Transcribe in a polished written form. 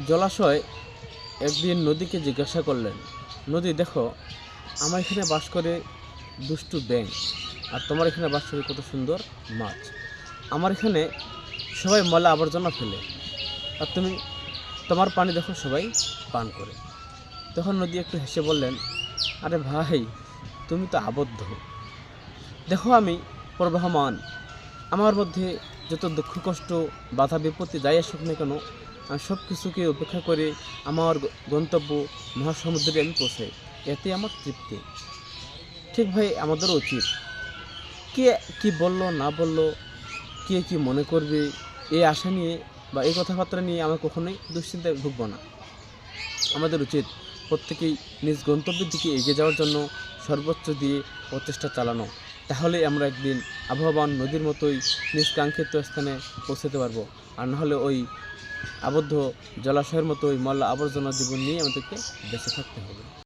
জলাশয় একদিন নদীকে জিজ্ঞাসা করলেন, নদী দেখো, আমার এখানে বাস করে দুষ্টু ব্যাঙ, আর তোমার এখানে বাস করে কত সুন্দর মাছ। আমার এখানে সবাই ময়লা আবর্জনা ফেলে, আর তোমার পানি দেখো সবাই পান করে। তখন নদী একটু হেসে বললেন, আরে ভাই, তুমি তো আবদ্ধ, দেখো আমি প্রবাহমান। আমার মধ্যে যত দুঃখ কষ্ট বাধা বিপত্তি যাই আসুক না কেন, আমি সব কিছুকে উপেক্ষা করে আমার গন্তব্য মহাসমুদ্রে আমি পৌঁছাই, এতে আমার তৃপ্তি। ঠিক ভাই, আমাদেরও উচিত, কে কি বলল না বলল, কে কি মনে করবে, এই আশা নিয়ে বা এই কথাবার্তা নিয়ে আমরা কখনোই দুশ্চিন্তায় ভুগব না। আমাদের উচিত প্রত্যেকেই নিজ গন্তব্যের দিকে এগিয়ে যাওয়ার জন্য সর্বোচ্চ দিয়ে প্রচেষ্টা চালানো। তাহলে আমরা একদিন আবহমান নদীর মতোই নিজ কাঙ্ক্ষিত স্থানে পৌঁছতে পারবো। আর নাহলে ওই আবদ্ধ জলাশয়ের মতোই ময়লা আবর্জনা জীবন নিয়ে আমাদেরকে বেঁচে থাকতে হবে।